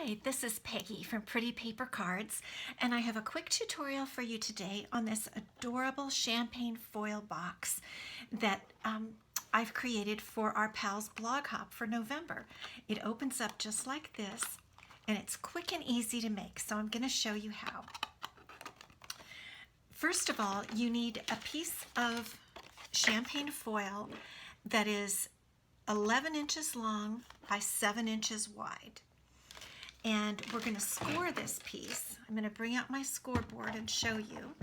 Hi, this is Peggy from Pretty Paper Cards, and I have a quick tutorial for you today on this adorable champagne foil box that I've created for our pals blog hop for November. It opens up just like this, and it's quick and easy to make, so I'm going to show you how. First of all, you need a piece of champagne foil that is 11 inches long by 7 inches wide. And we're going to score this piece. I'm going to bring out my scoreboard and show you.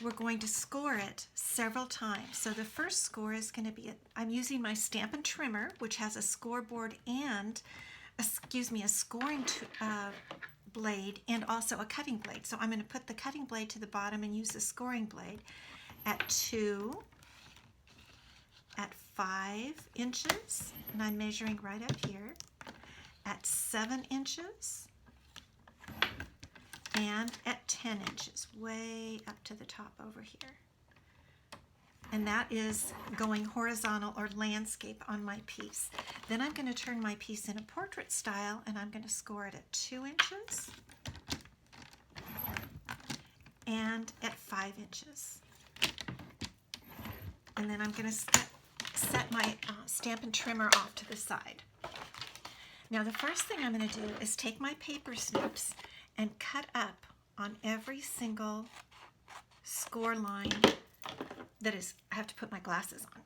We're going to score it several times. So the first score is going to be, I'm using my Stampin' Trimmer, which has a scoreboard and, a scoring blade and also a cutting blade. So I'm going to put the cutting blade to the bottom and use the scoring blade at 2, at 5 inches, and I'm measuring right up here, at 7 inches, and at 10 inches, way up to the top over here. And that is going horizontal or landscape on my piece. Then I'm going to turn my piece in a portrait style, and I'm going to score it at 2 inches and at 5 inches. And then I'm going to set my Stampin' Trimmer off to the side. Now the first thing I'm going to do is take my paper snips and cut up on every single score line that is, I have to put my glasses on,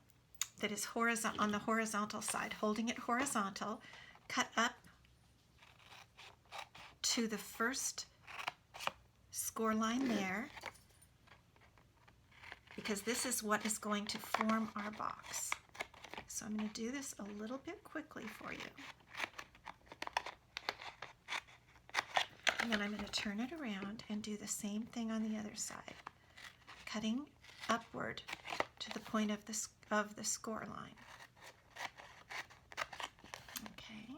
that is on the horizontal side, holding it horizontal, cut up to the first score line there, because this is what is going to form our box. So I'm going to do this a little bit quickly for you. And then I'm going to turn it around and do the same thing on the other side, cutting upward to the point of the score line. Okay,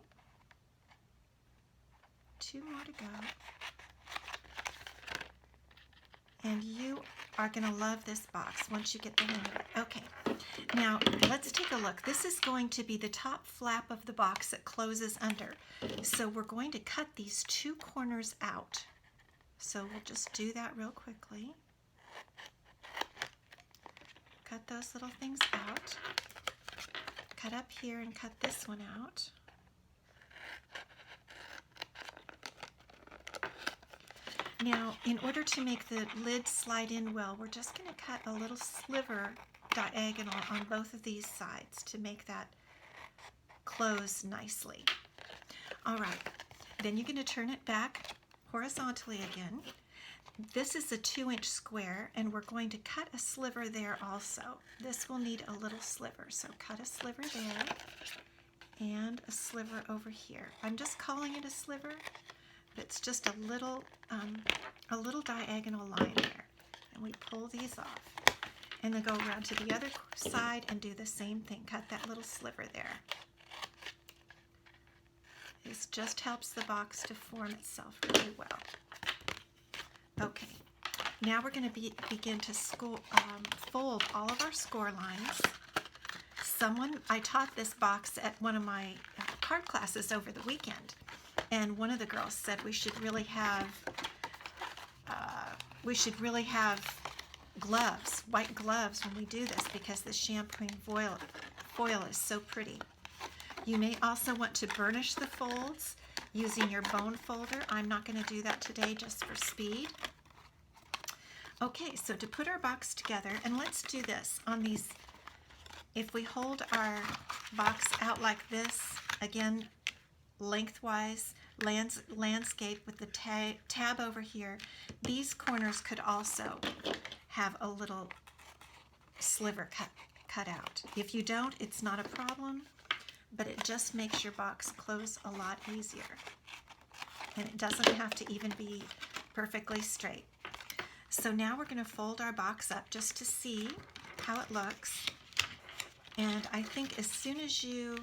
2 more to go. And you are going to love this box once you get the hang of it. Okay, now let's take a look. This is going to be the top flap of the box that closes under. So we're going to cut these 2 corners out. So we'll just do that real quickly. Cut those little things out. Cut up here and cut this one out. Now, in order to make the lid slide in well, we're just going to cut a little sliver diagonal on both of these sides to make that close nicely. All right, then you're going to turn it back horizontally again. This is a 2-inch square, and we're going to cut a sliver there also. This will need a little sliver, so cut a sliver there and a sliver over here. I'm just calling it a sliver. It's just a little diagonal line there, and we pull these off, and then go around to the other side and do the same thing. Cut that little sliver there. This just helps the box to form itself really well. Okay, now we're going to begin to fold all of our score lines. I taught this box at one of my card classes over the weekend. And one of the girls said we should really have gloves, white gloves, when we do this, because the champagne foil is so pretty. You may also want to burnish the folds using your bone folder. I'm not going to do that today, just for speed. Okay, so to put our box together, and let's do this on these. If we hold our box out like this, again, lengthwise, landscape with the tab over here, these corners could also have a little sliver cut out. If you don't, it's not a problem, but it just makes your box close a lot easier. And it doesn't have to even be perfectly straight. So now we're going to fold our box up just to see how it looks. And I think as soon as you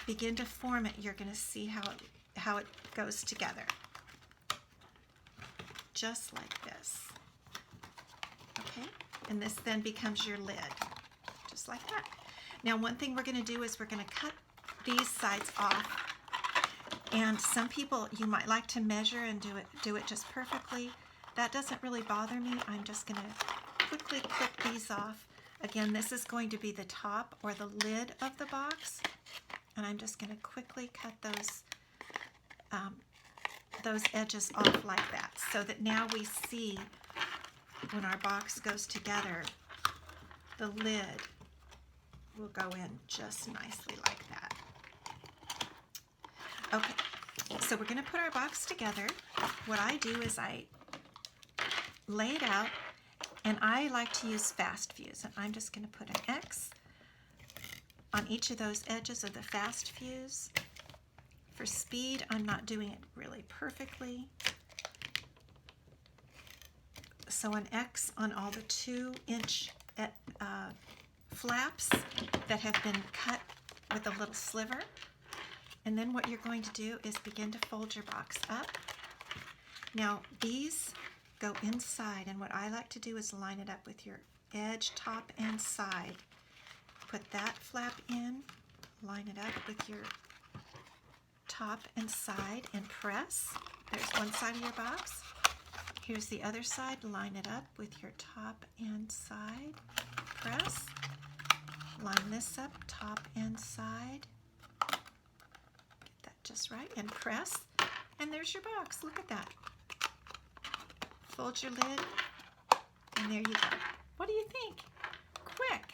begin to form it, you're going to see how it goes together. Just like this. Okay? And this then becomes your lid. Just like that. Now one thing we're going to do is we're going to cut these sides off And some people, you might like to measure and do it just perfectly. That doesn't really bother me. I'm just going to quickly clip these off. Again, this is going to be the top or the lid of the box. And I'm just going to quickly cut those edges off like that, so that now we see when our box goes together, the lid will go in just nicely like that. Okay, so we're going to put our box together. What I do is I lay it out, and I like to use fast fuse, and I'm just going to put an X on each of those edges of the fast fuse. For speed, I'm not doing it really perfectly. So an X on all the 2-inch flaps that have been cut with a little sliver. And then what you're going to do is begin to fold your box up. Now these go inside, and what I like to do is line it up with your edge, top and side. Put that flap in, line it up with your top and side, and press. There's one side of your box. Here's the other side. Line it up with your top and side. Press. Line this up, top and side. Get that just right, and press. And there's your box. Look at that. Fold your lid, and there you go. What do you think? Quick,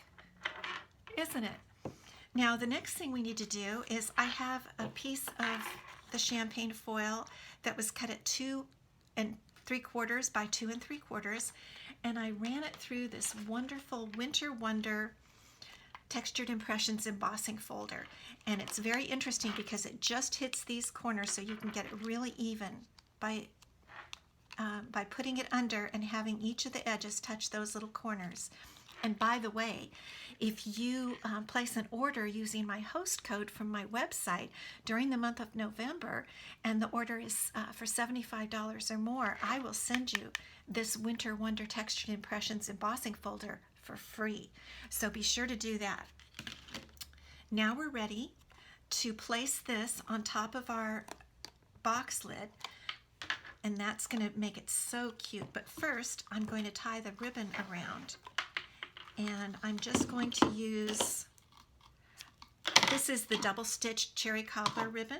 isn't it? Now the next thing we need to do is I have a piece of the champagne foil that was cut at 2 3/4 by 2 3/4, and I ran it through this wonderful Winter Wonder Textured Impressions embossing folder. And it's very interesting because it just hits these corners, so you can get it really even by putting it under and having each of the edges touch those little corners. And by the way, if you place an order using my host code from my website during the month of November, and the order is for $75 or more, I will send you this Winter Wonder Textured Impressions embossing folder for free. So be sure to do that. Now we're ready to place this on top of our box lid, and that's going to make it so cute. But first, I'm going to tie the ribbon around. And I'm just going to use, this is the double stitched cherry cobbler ribbon,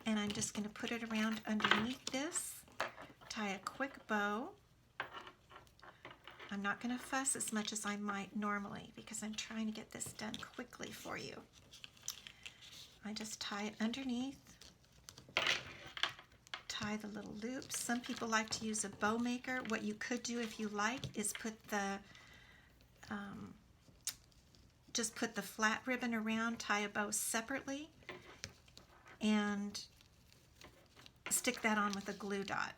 and I'm just going to put it around underneath this, tie a quick bow. I'm not going to fuss as much as I might normally because I'm trying to get this done quickly for you. I just tie it underneath, tie the little loops. Some people like to use a bow maker. What you could do if you like is put the just put the flat ribbon around, tie a bow separately, and stick that on with a glue dot.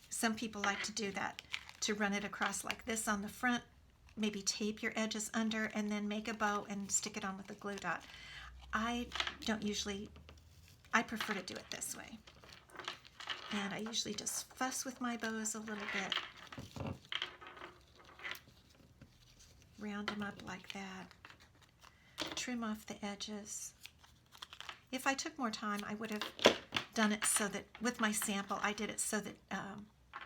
Some people like to do that, to run it across like this on the front, maybe tape your edges under, and then make a bow and stick it on with a glue dot. I prefer to do it this way. And I usually just fuss with my bows a little bit. Round them up like that. Trim off the edges. If I took more time, I would have done it so that, with my sample, I did it so that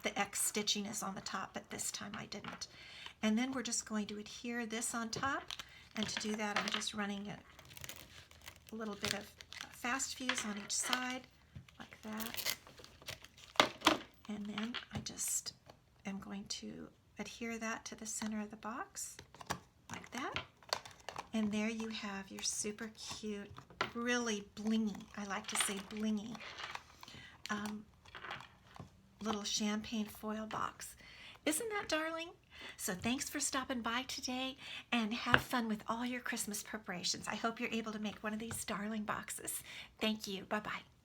the X stitching is on the top, but this time I didn't. And then we're just going to adhere this on top, and to do that I'm just running a little bit of fast fuse on each side, like that. And then I just am going to adhere that to the center of the box, like that. And there you have your super cute, really blingy, I like to say blingy, little champagne foil box. Isn't that darling? So thanks for stopping by today, and have fun with all your Christmas preparations. I hope you're able to make one of these darling boxes. Thank you. Bye-bye.